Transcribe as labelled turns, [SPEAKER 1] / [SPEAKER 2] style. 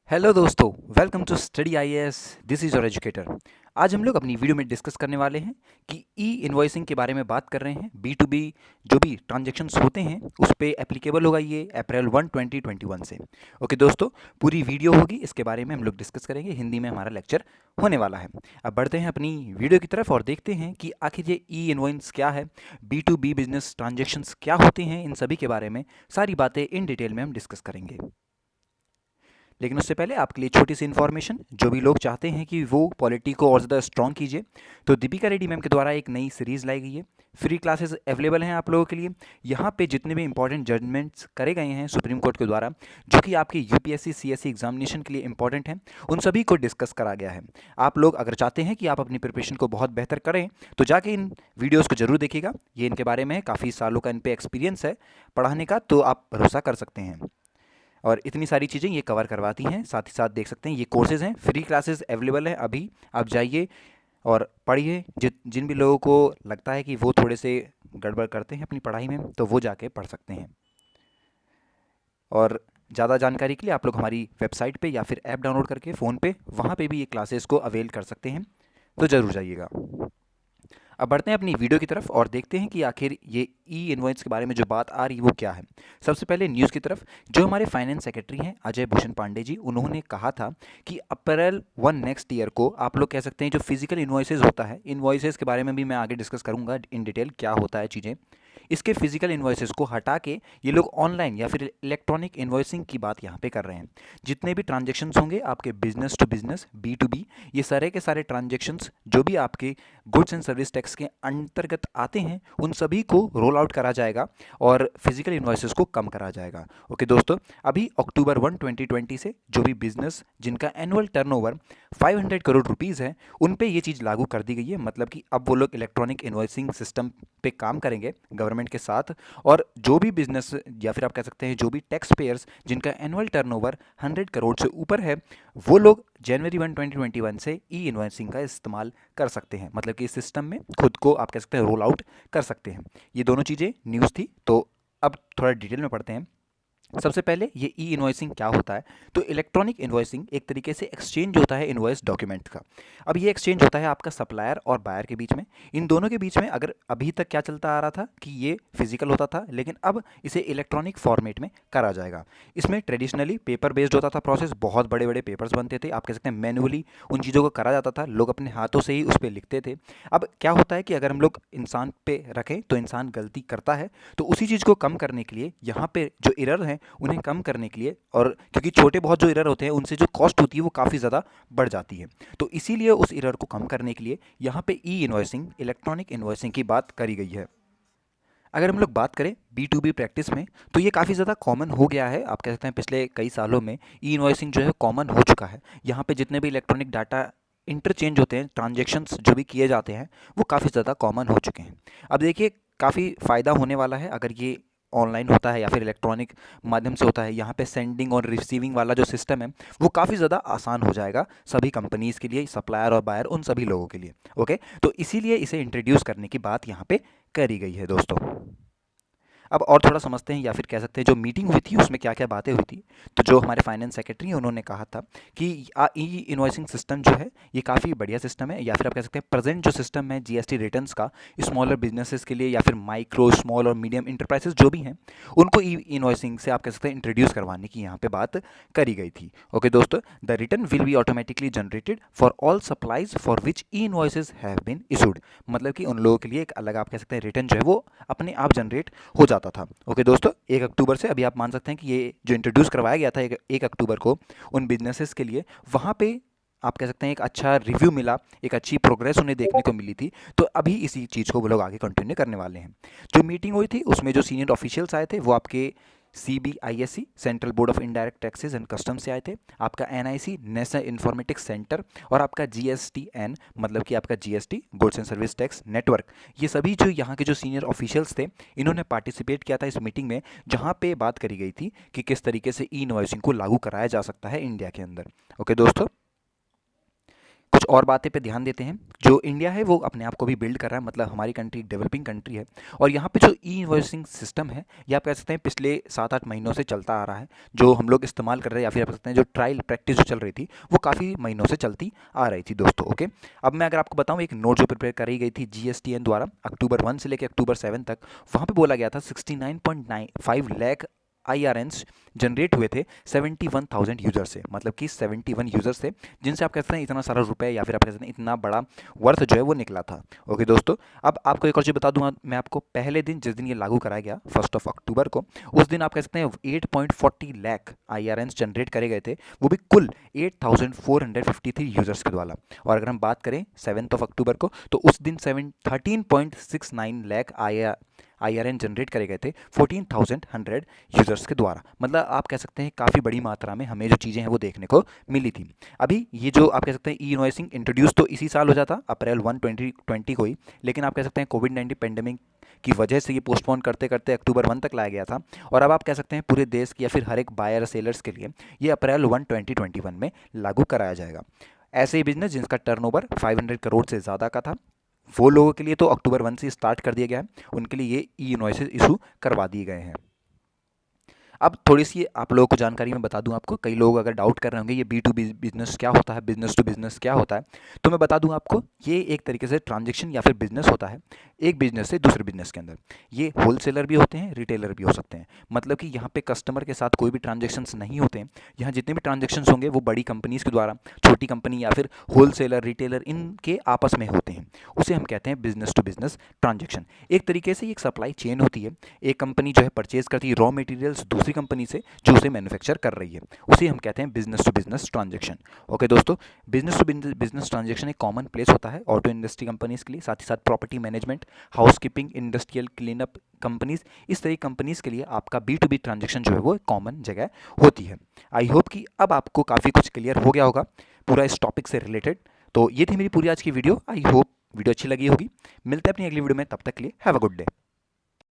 [SPEAKER 1] Hello दोस्तों, welcome to study IAS. This is your educator. आज हम लोग अपनी वीडियो में डिस्कस करने वाले हैं कि ई इन्वॉइसिंग के बारे में बात कर रहे हैं। बी टू बी जो भी ट्रांजैक्शंस होते हैं उस पे एप्लीकेबल होगा ये अप्रैल 2021 से। ओके दोस्तों, पूरी वीडियो होगी, इसके बारे में हम लोग डिस्कस करेंगे। हिंदी में हमारा लेक्चर होने वाला है। अब बढ़ते हैं अपनी वीडियो की तरफ और देखते हैं कि आखिर ये ई इन्वॉइस क्या है, B to B business transactions क्या होते हैं। इन सभी के बारे में सारी बातें इन डिटेल में हम डिस्कस करेंगे। लेकिन उससे पहले आपके लिए छोटी सी इन्फॉर्मेशन, जो भी लोग चाहते हैं कि वो पॉलिटी को और ज़्यादा स्ट्रॉन्ग कीजिए, तो दीपिका रेड्डी मैम के द्वारा एक नई सीरीज़ लाई गई है। फ्री क्लासेस अवेलेबल हैं आप लोगों के लिए। यहाँ पे जितने भी इंपॉर्टेंट जजमेंट्स करे गए हैं सुप्रीम कोर्ट के द्वारा, जो कि आपके यूपीएससी सीएससी एग्जामिनेशन के लिए इंपॉर्टेंट हैं, उन सभी को डिस्कस करा गया है। आप लोग अगर चाहते हैं कि आप अपनी प्रिपरेशन को बहुत बेहतर करें, तो जाके इन वीडियोज़ को जरूर देखिएगा। ये इनके बारे में काफ़ी सालों का इन पे एक्सपीरियंस है पढ़ाने का, तो आप भरोसा कर सकते हैं। और इतनी सारी चीज़ें ये कवर करवाती हैं। साथ ही साथ देख सकते हैं ये कोर्सेज़ हैं, फ्री क्लासेस अवेलेबल हैं। अभी आप जाइए और पढ़िए। जिन भी लोगों को लगता है कि वो थोड़े से गड़बड़ करते हैं अपनी पढ़ाई में, तो वो जाके पढ़ सकते हैं। और ज़्यादा जानकारी के लिए आप लोग हमारी वेबसाइट पे या फिर ऐप डाउनलोड करके फ़ोन पे, वहाँ पे भी ये क्लासेस को अवेल कर सकते हैं, तो ज़रूर जाइएगा। अब बढ़ते हैं अपनी वीडियो की तरफ और देखते हैं कि आखिर ये ई इन्वॉइस के बारे में जो बात आ रही है वो क्या है। सबसे पहले न्यूज़ की तरफ, जो हमारे फाइनेंस सेक्रेटरी हैं अजय भूषण पांडे जी, उन्होंने कहा था कि अप्रैल 1 नेक्स्ट ईयर को आप लोग कह सकते हैं जो फिजिकल इन्वॉइसेज होता है, इन्वॉइसेज के बारे में भी मैं आगे डिस्कस करूंगा इन डिटेल क्या होता है चीज़ें। इसके फिजिकल इन्वॉइसेस को हटा के ये लोग ऑनलाइन या फिर इलेक्ट्रॉनिक इन्वॉइसिंग की बात यहाँ पे कर रहे हैं। जितने भी ट्रांजेक्शन्स होंगे आपके business to business, B to B, ये सारे के सारे ट्रांजेक्शन्स जो भी आपके गुड्स एंड सर्विस टैक्स के अंतर्गत आते हैं, उन सभी को रोल आउट करा जाएगा और फिजिकल इन्वॉइसेस को कम करा जाएगा। ओके दोस्तों, अभी अक्टूबर 2020 से जो भी बिजनेस जिनका एनुअल टर्नओवर 500 करोड़ रुपीज़ है, उन पे ये चीज़ लागू कर दी गई है। मतलब कि अब वो लोग इलेक्ट्रॉनिक इन्वॉइसिंग सिस्टम पे काम करेंगे गवर्नमेंट के साथ। और जो भी बिजनेस या फिर आप कह सकते हैं जो भी टैक्स पेयर्स जिनका एनुअल टर्नओवर 100 करोड़ से ऊपर है, वो लोग जनवरी 2021 से ई इन्वॉइसिंग का इस्तेमाल कर सकते हैं। मतलब कि इस सिस्टम में खुद को आप कह सकते हैं रोल आउट कर सकते हैं। ये दोनों चीज़ें न्यूज़ थी, तो अब थोड़ा डिटेल में पढ़ते हैं। सबसे पहले ये ई इन्वॉइसिंग क्या होता है। तो इलेक्ट्रॉनिक इन्वॉइसिंग एक तरीके से एक्सचेंज होता है इन्वॉइस डॉक्यूमेंट का। अब ये एक्सचेंज होता है आपका सप्लायर और बायर के बीच में। इन दोनों के बीच में अगर अभी तक क्या चलता आ रहा था कि ये फिजिकल होता था, लेकिन अब इसे इलेक्ट्रॉनिक फॉर्मेट में करा जाएगा। इसमें ट्रेडिशनली पेपर बेस्ड होता था प्रोसेस, बहुत बड़े बड़े पेपर्स बनते थे, आप कह सकते हैं मैनुअली उन चीज़ों को करा जाता था, लोग अपने हाथों से ही उस पर लिखते थे। अब क्या होता है कि अगर हम लोग इंसान पे रखें तो इंसान गलती करता है, तो उसी चीज़ को कम करने के लिए यहाँ पे जो एरर हैं उन्हें कम करने के लिए, और क्योंकि छोटे बहुत जो एरर होते हैं उनसे जो कॉस्ट होती है वो काफ़ी ज़्यादा बढ़ जाती है, तो इसीलिए उस एरर को कम करने के लिए यहाँ पे ई इन्वॉइसिंग, इलेक्ट्रॉनिक इन्वॉइसिंग की बात करी गई है। अगर हम लोग बात करें बी टू बी प्रैक्टिस में, तो ये काफ़ी ज़्यादा कॉमन हो गया है। आप कह सकते हैं पिछले कई सालों में ई इन्वॉइसिंग जो है कॉमन हो चुका है। यहाँ पे जितने भी इलेक्ट्रॉनिक डाटा इंटरचेंज होते हैं, ट्रांजेक्शन्स जो भी किए जाते हैं, वो काफ़ी ज़्यादा कॉमन हो चुके हैं। अब देखिए, काफ़ी फ़ायदा होने वाला है अगर ये ऑनलाइन होता है या फिर इलेक्ट्रॉनिक माध्यम से होता है। यहाँ पे सेंडिंग और रिसीविंग वाला जो सिस्टम है वो काफ़ी ज़्यादा आसान हो जाएगा सभी कंपनीज़ के लिए, सप्लायर और बायर, उन सभी लोगों के लिए। ओके, तो इसीलिए इसे इंट्रोड्यूस करने की बात यहाँ पे करी गई है दोस्तों। अब और थोड़ा समझते हैं या फिर कह सकते हैं जो मीटिंग हुई थी उसमें क्या क्या बातें हुई थी। तो जो हमारे फाइनेंस सेक्रेटरी हैं उन्होंने कहा था कि ई इन्वॉइसिंग सिस्टम जो है ये काफ़ी बढ़िया सिस्टम है, या फिर आप कह सकते हैं प्रेजेंट जो सिस्टम है जीएसटी रिटर्न्स का, स्मॉलर बिजनेसेस के लिए या फिर माइक्रो स्मॉल और मीडियम इंटरप्राइजेस जो भी हैं, उनको ई इन्वॉइसिंग से आप कह सकते हैं इंट्रोड्यूस करवाने की यहाँ पे बात करी गई थी। ओके दोस्तों, the return will be automatically generated for all supplies for which e invoices have been issued. मतलब कि उन लोगों के लिए एक अलग आप कह सकते हैं रिटर्न जो है वो अपने आप जनरेट हो जाता था। ओके दोस्तों, 1 अक्टूबर से अभी आप मान सकते हैं कि ये जो इंट्रोड्यूस करवाया गया था 1 अक्टूबर को उन बिजनेसेस के लिए, वहाँ पे आप कह सकते हैं एक अच्छा रिव्यू मिला, एक अच्छी प्रोग्रेस उन्हें देखने को मिली थी। तो अभी इसी चीज़ को वो लोग आगे कंटिन्यू करने वाले हैं। जो मीटिंग हुई थी उसमें जो सीनियर ऑफिशियल्स आए थे वो आपके CBISC, central board of indirect taxes and customs से आए थे, आपका NIC, नेशनल इन्फॉर्मेटिक्स सेंटर, और आपका GSTN, मतलब कि आपका GST, goods and service tax network. ये सभी जो यहाँ के जो सीनियर ऑफिशियल्स थे, इन्होंने पार्टिसिपेट किया था इस मीटिंग में, जहाँ पे बात करी गई थी कि किस तरीके से ई इनवॉइसिंग को लागू कराया जा सकता है इंडिया के अंदर। ओके दोस्तों, कुछ और बातें पे ध्यान देते हैं। जो इंडिया है वो अपने आप को भी बिल्ड कर रहा है, मतलब हमारी कंट्री डेवलपिंग कंट्री है, और यहाँ पे जो ई इन्वॉइसिंग सिस्टम है ये आप कह सकते हैं पिछले 7-8 महीनों से चलता आ रहा है, जो हम लोग इस्तेमाल कर रहे हैं, या फिर आप कह सकते हैं जो ट्रायल प्रैक्टिस जो चल रही थी वो काफ़ी महीनों से चलती आ रही थी दोस्तों। ओके, अब मैं अगर आपको बताऊँ, एक नोट जो प्रिपेयर करी गई थी GSTN द्वारा अक्टूबर 1 से लेकर अक्टूबर 7 तक, वहाँ पर बोला गया था 69.95 लाख IRNs जनरेट हुए थे 71,000 यूजर से, मतलब कि 71 यूजर से, जिनसे आप कह सकते हैं इतना सारा रुपए या फिर आप कह सकते हैं इतना बड़ा वर्थ जो है वो निकला था। ओके दोस्तों, अब आपको एक और चीज़ बता दूंगा मैं आपको, पहले दिन जिस दिन ये लागू कराया गया 1 अक्टूबर को, उस दिन आप कह सकते हैं 8.40 लाख IRNs जनरेट करे गए थे, वो भी कुल 8,453 यूजर्स के द्वारा। और अगर हम बात करें 7 अक्टूबर को, तो उस दिन 13.69 लाख IRN जनरेट करे गए थे 14,100 यूजर्स के द्वारा। मतलब आप कह सकते हैं काफ़ी बड़ी मात्रा में हमें जो चीज़ें हैं वो देखने को मिली थी। अभी ये जो आप कह सकते हैं ई इनवॉइसिंग इंट्रोड्यूस तो इसी साल हो जाता अप्रैल 1 2020 को ही, लेकिन आप कह सकते हैं कोविड-19 पेंडेमिक की वजह से ये पोस्टपोन करते करते अक्टूबर 1 तक लाया गया था, और अब आप कह सकते हैं पूरे देश की या फिर हर एक बायर सेलर्स के लिए ये अप्रैल 1 2021 में लागू कराया जाएगा। ऐसे ही बिजनेस जिनका टर्नओवर 500 करोड़ से ज़्यादा का था, वो लोगों के लिए तो अक्टूबर 1 से स्टार्ट कर दिया गया है, उनके लिए ये ई इनवॉइसेस इशू करवा दिए गए हैं। अब थोड़ी सी आप लोगों को जानकारी मैं बता दूं आपको, कई लोग अगर डाउट कर रहे होंगे ये B2B बिजनेस क्या होता है, बिजनेस टू बिजनेस क्या होता है, तो मैं बता दूं आपको, ये एक तरीके से ट्रांजैक्शन या फिर बिजनेस होता है एक बिजनेस से दूसरे बिजनेस के अंदर। ये होलसेलर भी होते हैं, रिटेलर भी हो सकते हैं, मतलब कि यहाँ पे कस्टमर के साथ कोई भी ट्रांजेक्शन्स नहीं होते हैं। यहाँ जितने भी ट्रांजेक्शन्स होंगे वो बड़ी कंपनीज के द्वारा, छोटी कंपनी या फिर होलसेलर रिटेलर इनके आपस में होते हैं, उसे हम कहते हैं बिजनेस टू बिजनेस ट्रांजेक्शन। एक तरीके से एक सप्लाई चेन होती है, एक कंपनी जो है परचेज करती है रॉ मटेरियल्स दूसरी कंपनी से जो उसे मैन्युफैक्चर कर रही है, उसे हम कहते हैं business to business transaction. Okay दोस्तों, बिजनेस टू बिजनेस ट्रांजेक्शन एक कॉमन प्लेस होता है ऑटो इंडस्ट्री कंपनीज के लिए, साथ ही साथ property management, housekeeping, industrial cleanup companies, इस तरह की कंपनीज के लिए आपका B2B ट्रांजेक्शन जो है वो एक कॉमन जगह होती है। आई होप कि अब आपको काफ़ी कुछ क्लियर हो गया होगा पूरा इस टॉपिक से रिलेटेड। तो ये थी मेरी पूरी आज की वीडियो, आई होप वीडियो अच्छी लगी होगी। मिलते हैं अपनी अगली वीडियो में, तब तक के लिए हैव अ गुड डे।